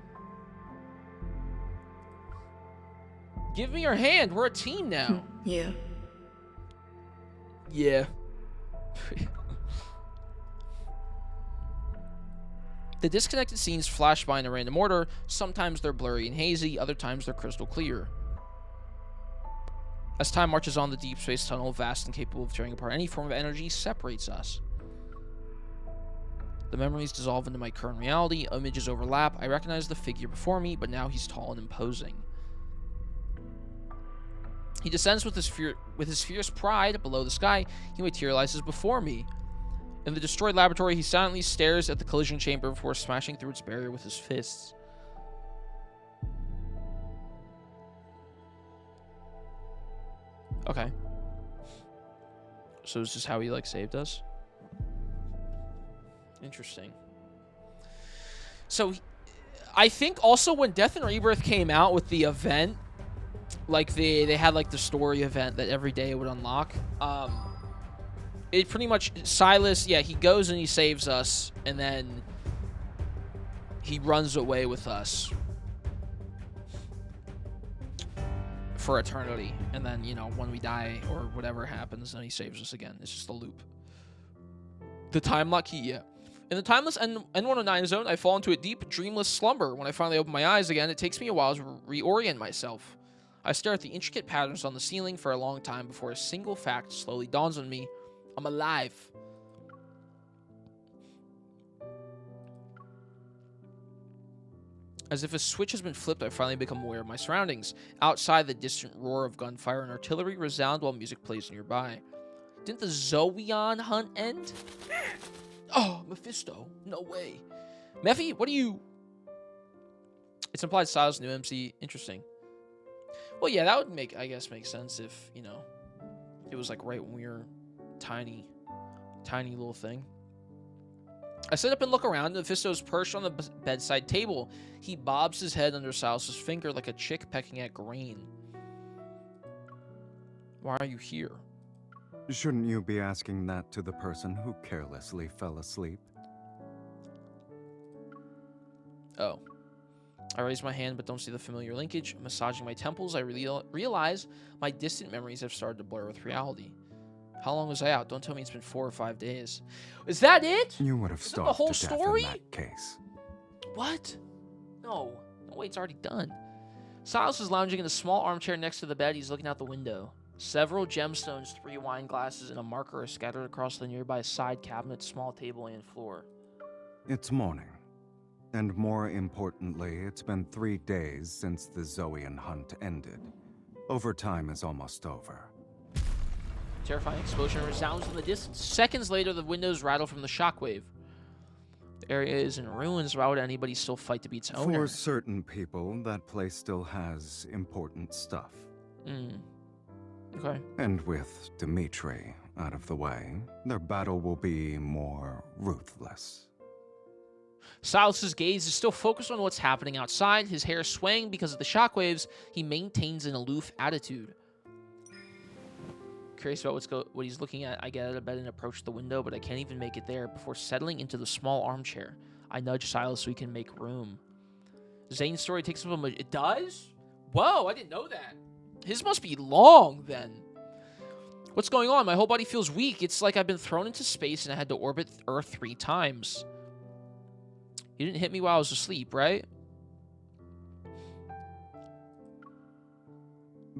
Give me your hand. We're a team now. Yeah. Yeah. The disconnected scenes flash by in a random order. Sometimes they're blurry and hazy, other times they're crystal clear. As time marches on, the deep space tunnel, vast and capable of tearing apart any form of energy, separates us. The memories dissolve into my current reality, images overlap. I recognize the figure before me, but now he's tall and imposing. He descends with his fierce pride below the sky. He materializes before me. In the destroyed laboratory, he silently stares at the collision chamber before smashing through its barrier with his fists. Okay. So is this how he, like, saved us? Interesting. So, I think also when Death and Rebirth came out with the event, like, they had, like, the story event that every day it would unlock, it pretty much, Sylus, yeah, he goes and he saves us, and then he runs away with us for eternity. And then, you know, when we die or whatever happens, then he saves us again. It's just a loop. The time lock key, yeah. In the timeless N109 zone, I fall into a deep, dreamless slumber. When I finally open my eyes again, it takes me a while to reorient myself. I stare at the intricate patterns on the ceiling for a long time before a single fact slowly dawns on me. I'm alive. As if a switch has been flipped, I finally become aware of my surroundings. Outside, the distant roar of gunfire and artillery resound while music plays nearby. Didn't the Zoeon hunt end? Oh, Mephisto. No way. Mephi, what are you... It's implied Sylus new MC. Interesting. Well, yeah, that would make sense if, you know, it was like right when we were tiny little thing. I sit up and look around. Mephisto is perched on the bedside table. He bobs his head under Sylus's finger like a chick pecking at grain. Why are you here? Shouldn't you be asking that to the person who carelessly fell asleep? Oh. I raise my hand but don't see the familiar linkage. Massaging my temples, I realize my distant memories have started to blur with reality. How long was I out? Don't tell me it's been 4 or 5 days. Is that it? You would have Is that starved the whole to death story? in that case. What? No. No way, it's already done. Sylus is lounging in a small armchair next to the bed. He's looking out the window. Several gemstones, 3 wine glasses, and a marker are scattered across the nearby side cabinet, small table, and floor. It's morning. And more importantly, it's been 3 days since the Zoeon hunt ended. Overtime is almost over. Terrifying explosion resounds in the distance. Seconds later, the windows rattle from the shockwave. The area is in ruins. Why would anybody still fight to be its owner? For certain people, that place still has important stuff. Okay. And with Dimitri out of the way, their battle will be more ruthless. Sylus's gaze is still focused on what's happening outside. His hair swaying because of the shockwaves. He maintains an aloof attitude. Curious about what he's looking at. I get out of bed and approach the window, but I can't even make it there before settling into the small armchair. I nudge Sylus so we can make room. Zane's story takes up it does? Whoa, I didn't know that. His must be long, then. What's going on? My whole body feels weak. It's like I've been thrown into space and I had to orbit Earth 3 times. You didn't hit me while I was asleep, right?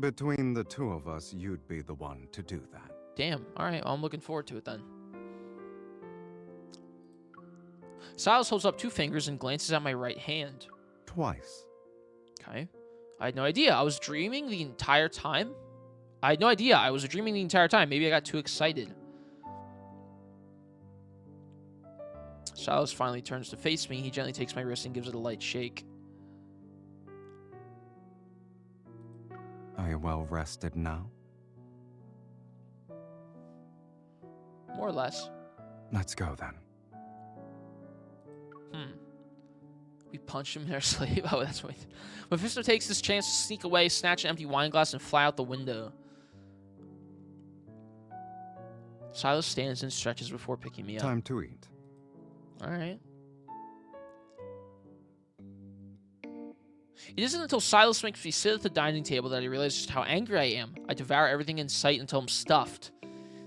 Between the two of us, you'd be the one to do that. Damn. All right, well, I'm looking forward to it then. Sylus holds up 2 fingers and glances at my right hand. Twice. Okay. I had no idea. I was dreaming the entire time? I had no idea. I was dreaming the entire time. Maybe I got too excited. Sylus finally turns to face me. He gently takes my wrist and gives it a light shake. Are you well rested now? More or less. Let's go then. We punched him in our sleep. Oh, that's what. Mephisto takes this chance to sneak away, snatch an empty wine glass, and fly out the window. Sylus stands and stretches before picking me up. Time to eat. All right. It isn't until Sylus makes me sit at the dining table that I realize just how angry I am. I devour everything in sight until I'm stuffed.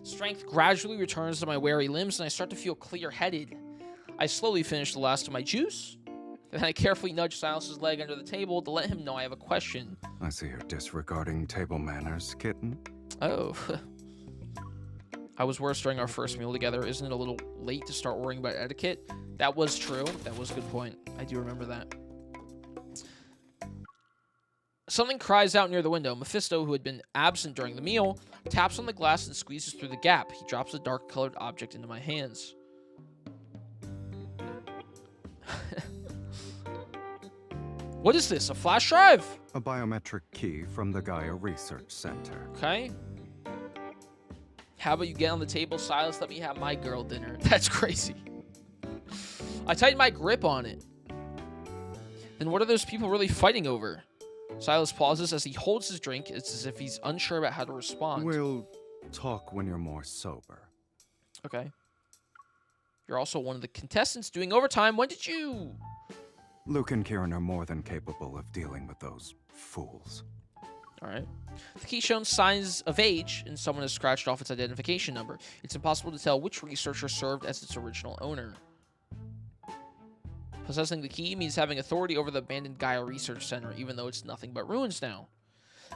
Strength gradually returns to my weary limbs, and I start to feel clear-headed. I slowly finish the last of my juice. Then I carefully nudge Sylus's leg under the table to let him know I have a question. I see you're disregarding table manners, kitten. Oh. I was worse during our first meal together. Isn't it a little late to start worrying about etiquette? That was true. That was a good point. I do remember that. Something cries out near the window. Mephisto, who had been absent during the meal, taps on the glass and squeezes through the gap. He drops a dark-colored object into my hands. What is this? A flash drive? A biometric key from the Gaia Research Center. Okay. How about you get on the table, Sylus? Let me have my girl dinner. That's crazy. I tighten my grip on it. Then what are those people really fighting over? Sylus pauses as he holds his drink. It's as if he's unsure about how to respond. We'll talk when you're more sober. Okay. You're also one of the contestants doing overtime. When did you... Luke and Kieran are more than capable of dealing with those fools. All right. The key shows signs of age, and someone has scratched off its identification number. It's impossible to tell which researcher served as its original owner. Possessing the key means having authority over the abandoned Gaia Research Center, even though it's nothing but ruins now.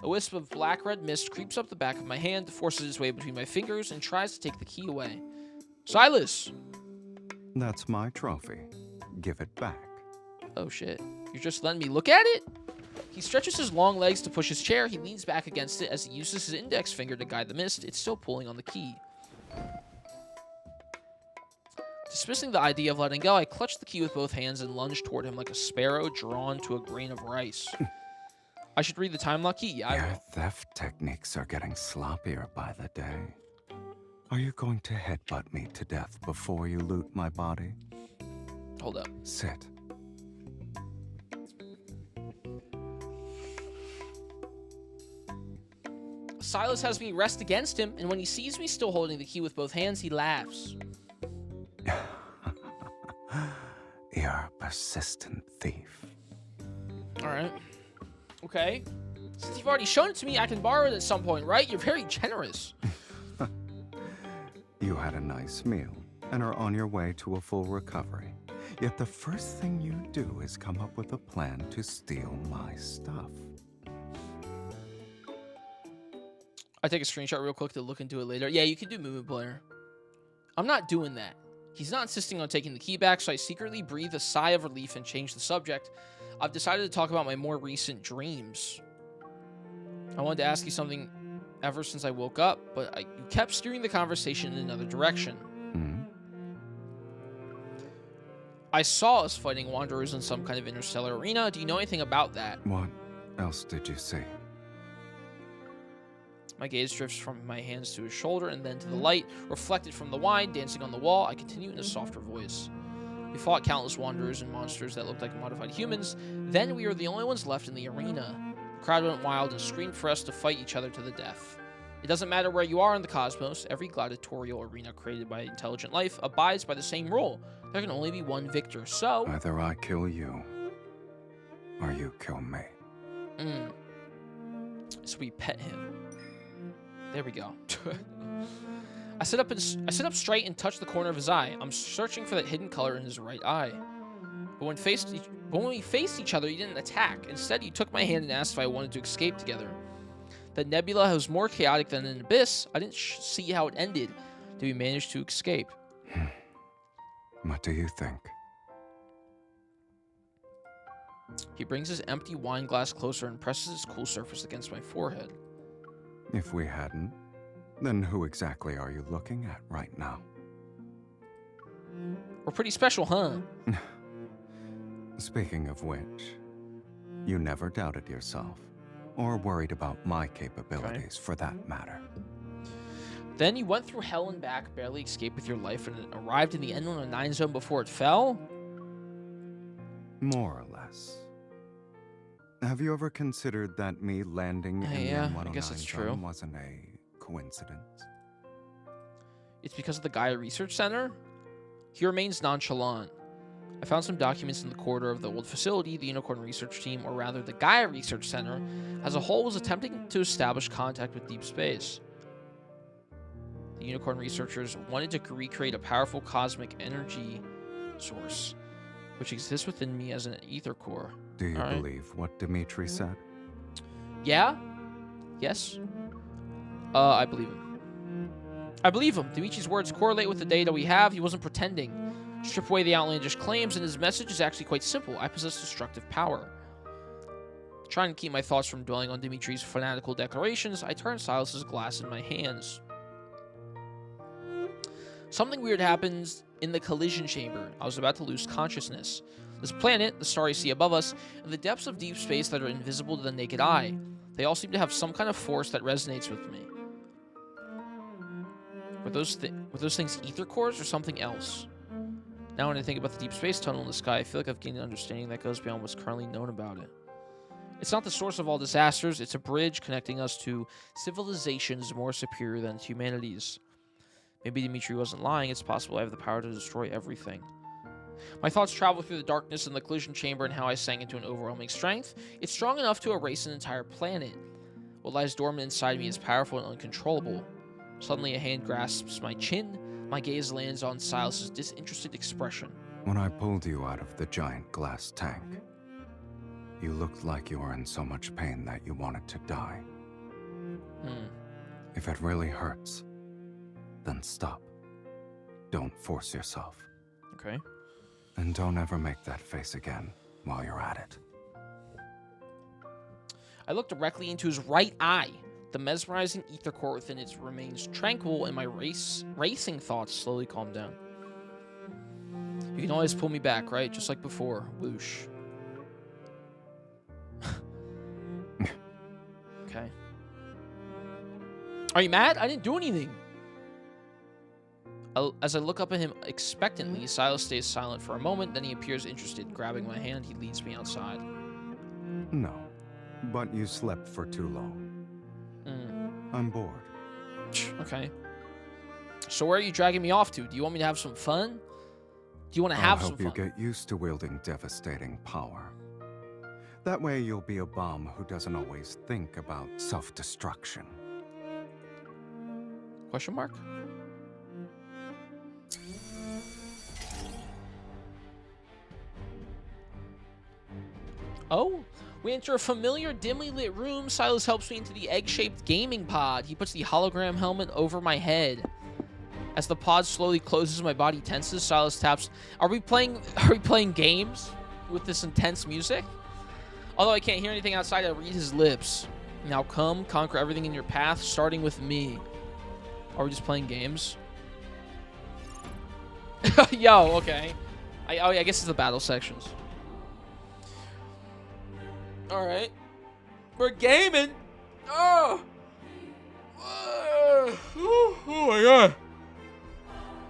A wisp of black-red mist creeps up the back of my hand, forces its way between my fingers, and tries to take the key away. Sylus! That's my trophy. Give it back. Oh shit. You're just letting me look at it? He stretches his long legs to push his chair. He leans back against it as he uses his index finger to guide the mist. It's still pulling on the key. Dismissing the idea of letting go, I clutch the key with both hands and lunge toward him like a sparrow drawn to a grain of rice. I should read the time lock key? Yeah, I Your will. theft techniques are getting sloppier by the day. Are you going to headbutt me to death before you loot my body? Hold up. Sit. Sylus has me rest against him, and when he sees me still holding the key with both hands, he laughs. You're a persistent thief. Alright. Okay. Since you've already shown it to me, I can borrow it at some point, right? You're very generous. You had a nice meal and are on your way to a full recovery. Yet the first thing you do is come up with a plan to steal my stuff. I take a screenshot real quick to look into it later. Yeah, you can do movement blur. I'm not doing that. He's not insisting on taking the key back, so I secretly breathe a sigh of relief and change the subject. I've decided to talk about my more recent dreams. I wanted to ask you something ever since I woke up, but you kept steering the conversation in another direction. I saw us fighting wanderers in some kind of interstellar arena. Do you know anything about that? What else did you see? My gaze drifts from my hands to his shoulder and then to the light, reflected from the wine dancing on the wall. I continue in a softer voice. We fought countless wanderers and monsters that looked like modified humans. Then we were the only ones left in the arena. The crowd went wild and screamed for us to fight each other to the death. It doesn't matter where you are in the cosmos. Every gladiatorial arena created by intelligent life abides by the same rule. There can only be one victor, so... Either I kill you, or you kill me. So we pet him. There we go. I sit up straight and touch the corner of his eye. I'm searching for that hidden color in his right eye. But when we faced each other, he didn't attack. Instead, he took my hand and asked if I wanted to escape together. The nebula was more chaotic than an abyss. I didn't see how it ended. Did we manage to escape? What do you think? He brings his empty wine glass closer and presses its cool surface against my forehead. If we hadn't, then who exactly are you looking at right now? We're pretty special, huh? Speaking of which, you never doubted yourself, or worried about my capabilities for that matter. Then you went through hell and back, barely escaped with your life, and arrived in the end on a 9 zone before it fell? More or less. Have you ever considered that me landing in the Yeah, I M109 guess that's true. zone wasn't a coincidence? It's because of the Gaia Research Center? He remains nonchalant. I found some documents in the corridor of the old facility. The Unicorn Research Team, or rather the Gaia Research Center, as a whole was attempting to establish contact with Deepspace. The Unicorn researchers wanted to recreate a powerful cosmic energy source, which exists within me as an ether core. Do you All right. believe what Dimitri said? Yeah? Yes? I believe him. I believe him. Dimitri's words correlate with the data we have. He wasn't pretending. Strip away the outlandish claims, and his message is actually quite simple. I possess destructive power. Trying to keep my thoughts from dwelling on Dimitri's fanatical declarations, I turn Sylus's glass in my hands. Something weird happens in the collision chamber. I was about to lose consciousness. This planet, the starry sea above us, and the depths of deep space that are invisible to the naked eye. They all seem to have some kind of force that resonates with me. Were those things ether cores or something else? Now when I think about the deep space tunnel in the sky, I feel like I've gained an understanding that goes beyond what's currently known about it. It's not the source of all disasters, it's a bridge connecting us to civilizations more superior than humanity's. Maybe Dimitri wasn't lying, it's possible I have the power to destroy everything. My thoughts travel through the darkness in the collision chamber and how I sank into an overwhelming strength. It's strong enough to erase an entire planet. What lies dormant inside me is powerful and uncontrollable. Suddenly a hand grasps my chin. My gaze lands on Sylus's disinterested expression. When I pulled you out of the giant glass tank, You looked like you were in so much pain that you wanted to die. If it really hurts, then stop. Don't force yourself. Okay. And don't ever make that face again while you're at it. I look directly into his right eye. The mesmerizing ether core within it remains tranquil, and my racing thoughts slowly calm down. You can always pull me back, right? Just like before. Whoosh. Okay. Are you mad? I didn't do anything. As I look up at him expectantly, Sylus stays silent for a moment, then he appears interested. Grabbing my hand, he leads me outside. No, but you slept for too long. I'm bored. Okay. So where are you dragging me off to? Do you want me to have some fun? Do you want to have some fun? I'll help you get used to wielding devastating power. That way you'll be a bum who doesn't always think about self-destruction. Question mark? Oh, we enter a familiar, dimly lit room. Sylus helps me into the egg-shaped gaming pod. He puts the hologram helmet over my head. As the pod slowly closes, my body tenses. Sylus taps. Are we playing games with this intense music? Although I can't hear anything outside, I read his lips. Now come, conquer everything in your path, starting with me. Are we just playing games? Yo, okay. I guess it's the battle sections. Alright. We're gaming! Oh! Oh my god.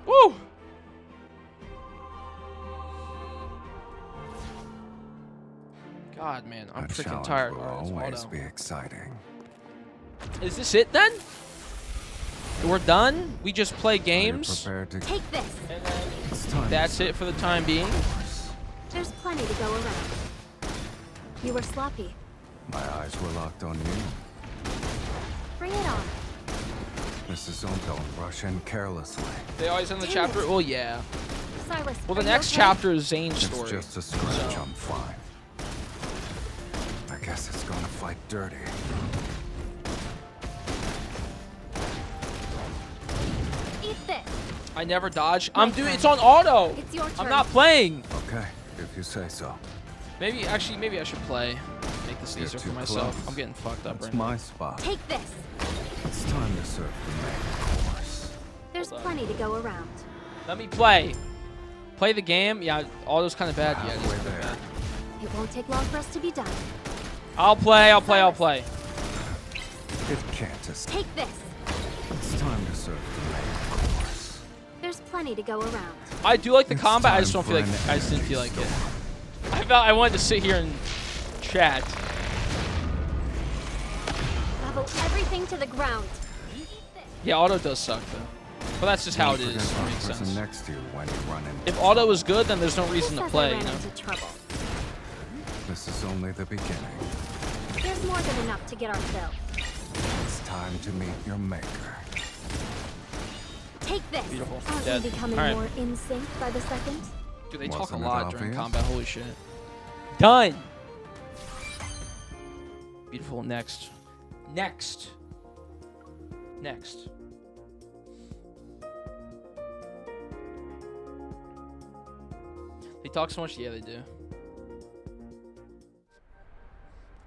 Woo! God, man, I'm freaking tired. Will always be exciting. Is this it then? We're done? We just play games? Take this. And then that's it for the time being. There's plenty to go around. You were sloppy. My eyes were locked on you. Bring it on. Mrs. Don't rush in carelessly. They always end the chapter? Well, yeah. Sylus, Well, the are you next okay? chapter is Zane's story. It's just a scratch, I'm fine. I guess it's gonna fight dirty. Eat this. I never dodge. It's on auto. It's your turn. I'm not playing. Okay, if you say so. Maybe I should play. Make this You're easier for too myself. close. I'm getting fucked up That's right now. my spot. Take this. It's time to serve the main course. There's Hold on. plenty to go around. Let me play. Play the game. Yeah, auto's kind of bad. Yeah, it is Halfway kind of there. bad. It won't take long for us to be done. I'll play. It can't escape. Take this. It's time to serve the main course. There's plenty to go around. I do like the It's combat. I time just don't for feel like. an I just didn't feel energy like it. storm. I wanted to sit here and chat. Level everything to the ground. Eat this. Yeah, auto does suck though. But that's just how it Don't is. forget It the makes person sense. next to you when you run into If auto was good, then there's no reason Who to says play. I You ran know. into trouble? This is only the beginning. There's more than enough to get our fill. It's time to meet your maker. Take this. Beautiful. Aren't Dead. we becoming All right. more in sync by the second? Dude, they talk a Wasn't it lot during obvious? combat. Holy shit. Done. Beautiful. Next. Next. They talk so much. Yeah, they do.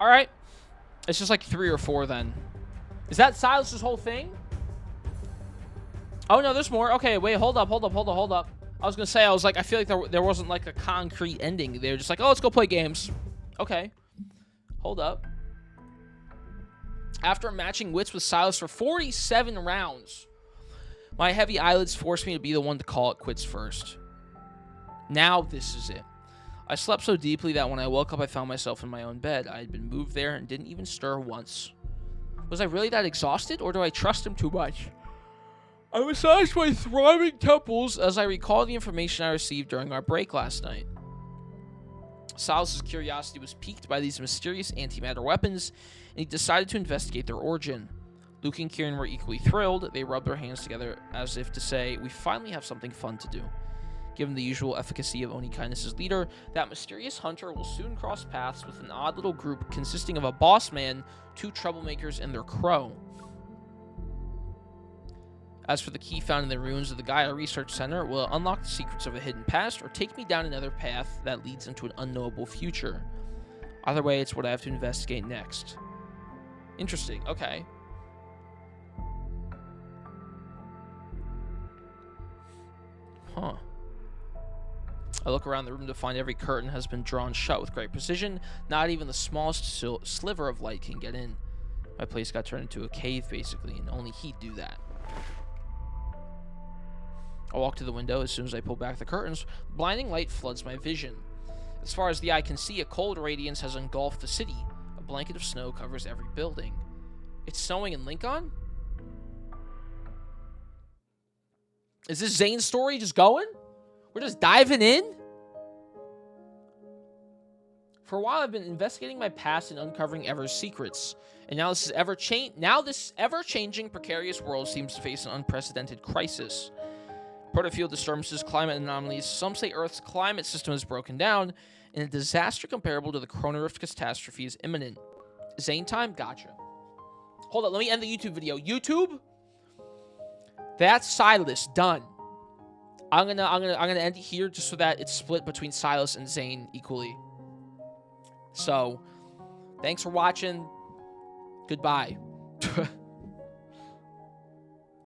All right. It's just like 3 or 4 then. Is that Sylus's whole thing? Oh, no, there's more. Okay, wait, hold up. I was going to say, I feel like there wasn't like a concrete ending. They were just like, oh, let's go play games. Okay. Hold up. After matching wits with Sylus for 47 rounds, my heavy eyelids forced me to be the one to call it quits first. Now this is it. I slept so deeply that when I woke up, I found myself in my own bed. I had been moved there and didn't even stir once. Was I really that exhausted, or do I trust him too much? I massaged my throbbing temples as I recall the information I received during our break last night. Sylus's curiosity was piqued by these mysterious antimatter weapons, and he decided to investigate their origin. Luke and Kieran were equally thrilled. They rubbed their hands together as if to say, we finally have something fun to do. Given the usual efficacy of Oni Kindness's leader, that mysterious hunter will soon cross paths with an odd little group consisting of a boss man, 2 troublemakers, and their crow. As for the key found in the ruins of the Gaia Research Center, it will unlock the secrets of a hidden past or take me down another path that leads into an unknowable future. Either way, it's what I have to investigate next. Interesting, okay. Huh. I look around the room to find every curtain has been drawn shut with great precision. Not even the smallest sliver of light can get in. My place got turned into a cave, basically, and only he'd do that. I walk to the window. As soon as I pull back the curtains, blinding light floods my vision. As far as the eye can see, a cold radiance has engulfed the city. A blanket of snow covers every building. It's snowing in Lincoln? Is this Zane's story just going? We're just diving in? For a while, I've been investigating my past and uncovering Ever's secrets. And now this ever-changing, precarious world seems to face an unprecedented crisis. Protofield disturbances, climate anomalies. Some say Earth's climate system is broken down, and a disaster comparable to the Chronorift catastrophe is imminent. Zane time? Gotcha. Hold on, let me end the YouTube video. YouTube? That's Sylus. Done. I'm gonna end it here just so that it's split between Sylus and Zane equally. So, thanks for watching. Goodbye.